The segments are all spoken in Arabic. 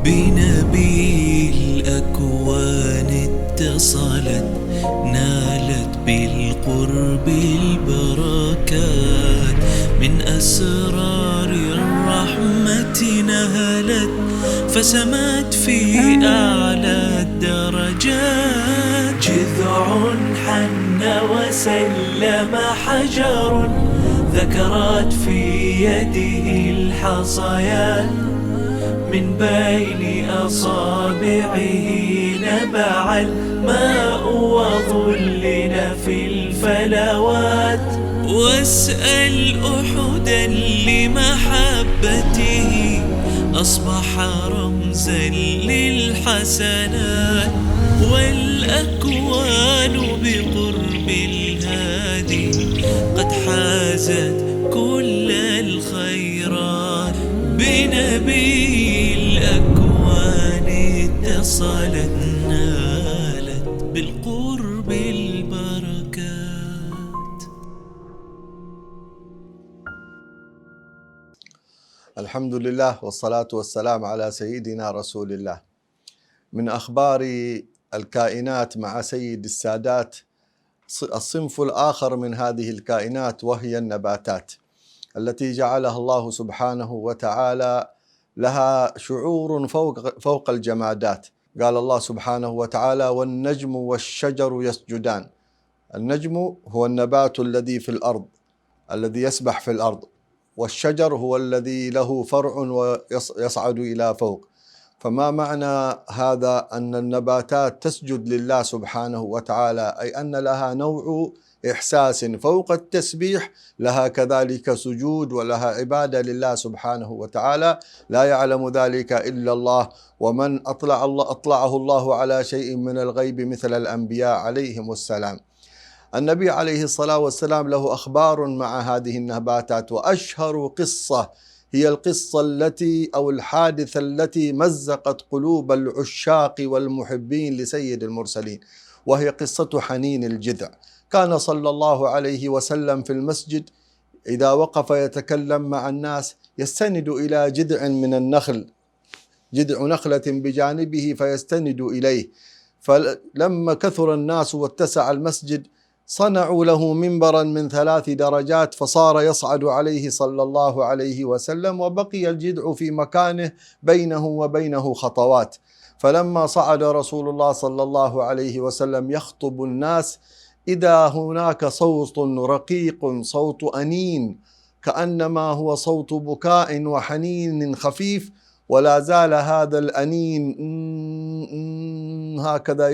بنبي الأكوان اتصلت، نالت بالقرب البركات، من أسرار الرحمة نهلت، فسمت في أعلى الدرجات. جذع حن وسلم حجر، ذكرت في يده الحصيات، من بين أصابعه نبع الماء وظلنا في الفلوات. واسأل أحدا لمحبته، أصبح رمزا للحسنات، والأكوان بقرب الهادي قد حازت كل الخيرات. بنبي الأكوان اتصلت، نالت بالقرب البركات. الحمد لله والصلاة والسلام على سيدنا رسول الله. من أخبار الكائنات مع سيد السادات الصنف الآخر من هذه الكائنات، وهي النباتات التي جعلها الله سبحانه وتعالى لها شعور فوق الجمادات. قال الله سبحانه وتعالى: والنجم والشجر يسجدان. النجم هو النبات الذي في الأرض، الذي يسبح في الأرض، والشجر هو الذي له فرع ويصعد إلى فوق. فما معنى هذا؟ أن النباتات تسجد لله سبحانه وتعالى، أي أن لها نوع إحساس فوق التسبيح، لها كذلك سجود ولها عبادة لله سبحانه وتعالى، لا يعلم ذلك إلا الله. ومن أطلعه الله على شيء من الغيب مثل الأنبياء عليهم السلام. النبي عليه الصلاة والسلام له أخبار مع هذه النباتات، وأشهر قصة هي القصة التي أو الحادثة التي مزقت قلوب العشاق والمحبين لسيد المرسلين، وهي قصة حنين الجذع. كان صلى الله عليه وسلم في المسجد إذا وقف يتكلم مع الناس يستند إلى جذع من النخل، جذع نخلة بجانبه فيستند إليه. فلما كثر الناس واتسع المسجد صنعوا له منبرا من 3 درجات، فصار يصعد عليه صلى الله عليه وسلم، وبقي الجذع في مكانه بينه وبينه خطوات. فلما صعد رسول الله صلى الله عليه وسلم يخطب الناس، إذا هناك صوت رقيق، صوت أنين، كأنما هو صوت بكاء وحنين خفيف، ولا زال هذا الأنين هكذا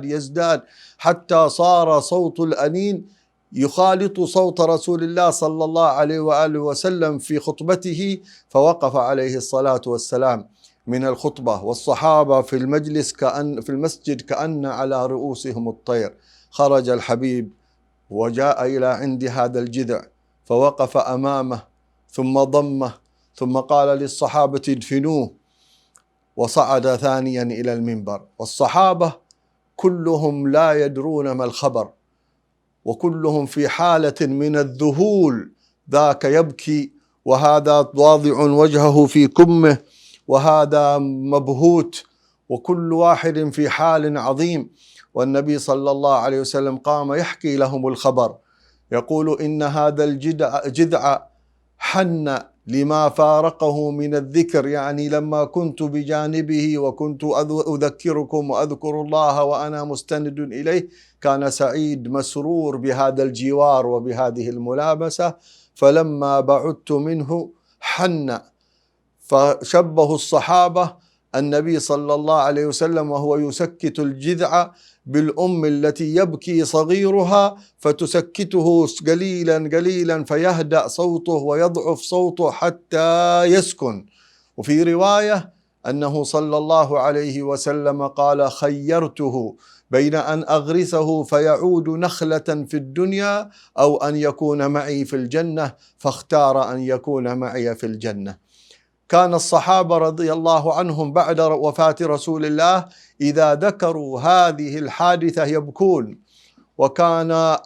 يزداد حتى صار صوت الأنين يخالط صوت رسول الله صلى الله عليه وآله وسلم في خطبته. فوقف عليه الصلاة والسلام من الخطبة، والصحابة في المسجد كأن على رؤوسهم الطير. خرج الحبيب وجاء إلى عند هذا الجذع، فوقف أمامه ثم ضمه، ثم قال للصحابة: ادفنوه. وصعد ثانيا إلى المنبر، والصحابة كلهم لا يدرون ما الخبر، وكلهم في حالة من الذهول، ذاك يبكي وهذا واضع وجهه في كمه وهذا مبهوت، وكل واحد في حال عظيم. والنبي صلى الله عليه وسلم قام يحكي لهم الخبر، يقول: إن هذا الجذع حن لما فارقه من الذكر، يعني لما كنت بجانبه وكنت أذكركم وأذكر الله وأنا مستند إليه، كان سعيد مسرور بهذا الجوار وبهذه الملابسة. فلما بعدت منه حن. فشبه الصحابة النبي صلى الله عليه وسلم وهو يسكت الجذع بالأم التي يبكي صغيرها، فتسكته قليلا قليلا فيهدأ صوته ويضعف صوته حتى يسكن. وفي رواية أنه صلى الله عليه وسلم قال: خيرته بين أن أغرسه فيعود نخلة في الدنيا أو أن يكون معي في الجنة، فاختار أن يكون معي في الجنة. كان الصحابة رضي الله عنهم بعد وفاة رسول الله إذا ذكروا هذه الحادثة يبكون، وكان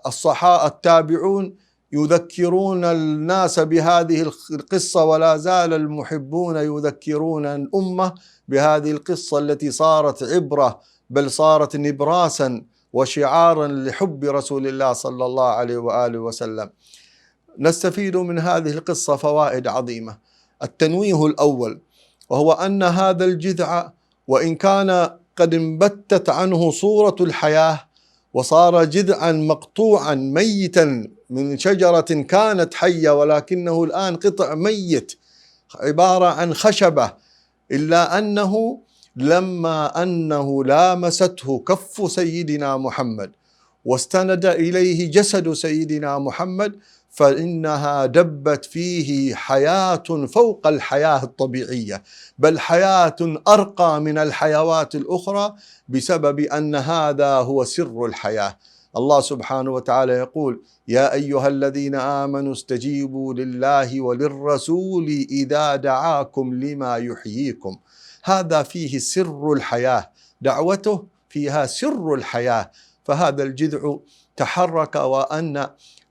التابعون يذكرون الناس بهذه القصة، ولا زال المحبون يذكرون الأمة بهذه القصة التي صارت عبرة، بل صارت نبراسا وشعارا لحب رسول الله صلى الله عليه وآله وسلم. نستفيد من هذه القصة فوائد عظيمة. التنويه الأول، وهو أن هذا الجذع وإن كان قد انبتت عنه صورة الحياة وصار جذعا مقطوعا ميتا من شجرة كانت حية، ولكنه الآن قطع ميت عبارة عن خشبة، إلا أنه لما أنه لامسته كف سيدنا محمد واستند إليه جسد سيدنا محمد، فإنها دبت فيه حياة فوق الحياة الطبيعية، بل حياة أرقى من الحيوات الأخرى، بسبب أن هذا هو سر الحياة. الله سبحانه وتعالى يقول: يا أيها الذين آمنوا استجيبوا لله وللرسول إذا دعاكم لما يحييكم. هذا فيه سر الحياة، دعوته فيها سر الحياة. فهذا الجذع تحرك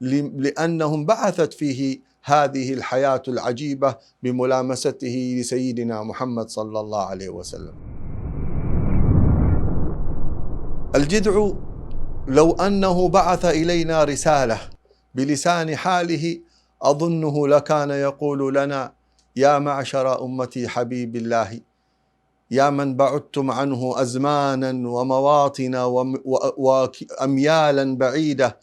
لأنهم بعثت فيه هذه الحياة العجيبة بملامسته لسيدنا محمد صلى الله عليه وسلم. الجذع لو أنه بعث إلينا رسالة بلسان حاله، أظنه لكان يقول لنا: يا معشر أمتي حبيب الله، يا من بعدتم عنه أزمانا ومواطن وأميالا بعيدة،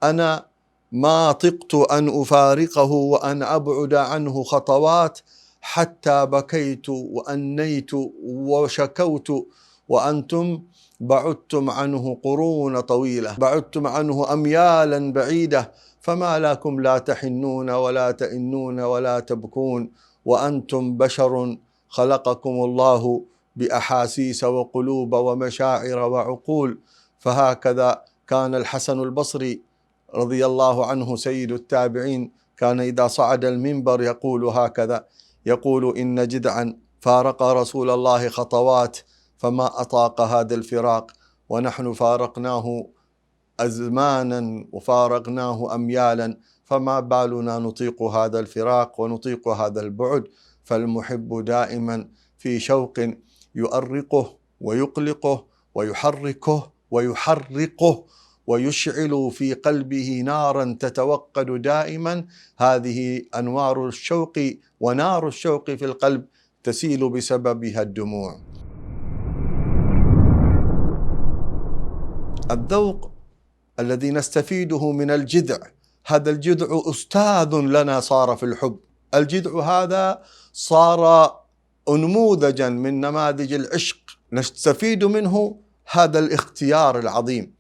أنا ما طقت أن أفارقه وأن أبعد عنه خطوات، حتى بكيت وأنيت وشكوت، وأنتم بعدتم عنه قرون طويلة، بعدتم عنه أميالا بعيدة، فما لكم لا تحنون ولا تئنون ولا تبكون، وأنتم بشر خلقكم الله بأحاسيس وقلوب ومشاعر وعقول. فهكذا كان الحسن البصري رضي الله عنه سيد التابعين، كان إذا صعد المنبر يقول هكذا، يقول: إن جذعا فارق رسول الله خطوات فما أطاق هذا الفراق، ونحن فارقناه أزمانا وفارقناه أميالا، فما بالنا نطيق هذا الفراق ونطيق هذا البعد. فالمحب دائما في شوق يؤرقه ويقلقه ويحرقه ويشعل في قلبه نارا تتوقد دائما. هذه أنوار الشوق ونار الشوق في القلب تسيل بسببها الدموع. الذوق الذي نستفيده من الجذع، هذا الجذع أستاذ لنا صار في الحب. الجذع هذا صار نموذجا من نماذج العشق، نستفيد منه هذا الاختيار العظيم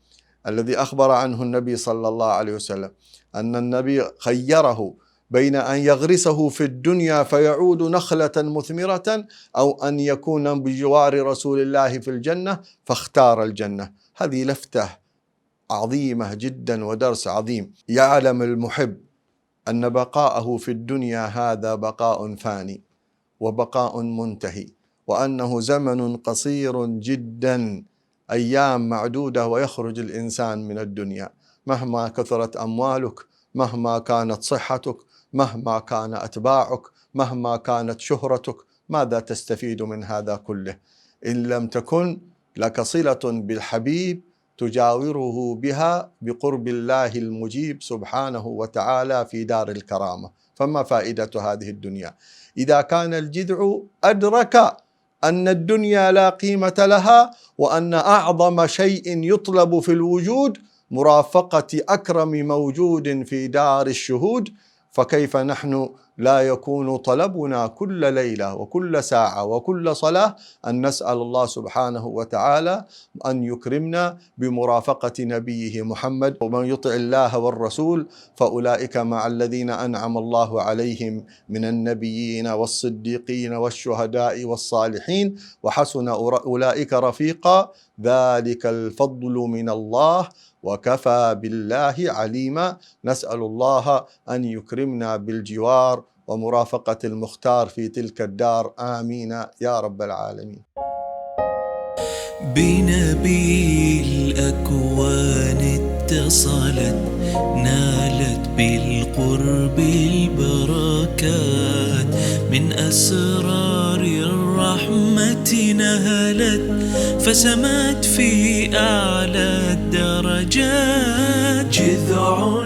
الذي أخبر عنه النبي صلى الله عليه وسلم، أن النبي خيره بين أن يغرسه في الدنيا فيعود نخلة مثمرة، أو أن يكون بجوار رسول الله في الجنة، فاختار الجنة. هذه لفتة عظيمة جدا ودرس عظيم. يعلم المحب أن بقاءه في الدنيا هذا بقاء فاني وبقاء منتهي، وأنه زمن قصير جدا، أيام معدودة ويخرج الإنسان من الدنيا. مهما كثرت أموالك، مهما كانت صحتك، مهما كان أتباعك، مهما كانت شهرتك، ماذا تستفيد من هذا كله إن لم تكن لك صلة بالحبيب تجاوره بها بقرب الله المجيب سبحانه وتعالى في دار الكرامة؟ فما فائدة هذه الدنيا إذا كان الجذع أدرك أن الدنيا لا قيمة لها، وأن أعظم شيء يطلب في الوجود مرافقة أكرم موجود في دار الشهود؟ فكيف نحن لا يكون طلبنا كل ليلة وكل ساعة وكل صلاة أن نسأل الله سبحانه وتعالى أن يكرمنا بمرافقة نبيه محمد؟ ومن يطع الله والرسول فأولئك مع الذين أنعم الله عليهم من النبيين والصديقين والشهداء والصالحين، وحسن أولئك رفيقا، ذلك الفضل من الله وكفى بالله عليما. نسأل الله أن يكرمنا بالجوار ومرافقة المختار في تلك الدار، آمين يا رب العالمين. بنبي الأكوان اتصلت نالت بالقرب البركات، من أسرار الرحمة نهلت فسمت في أعلى الدرجات. جذع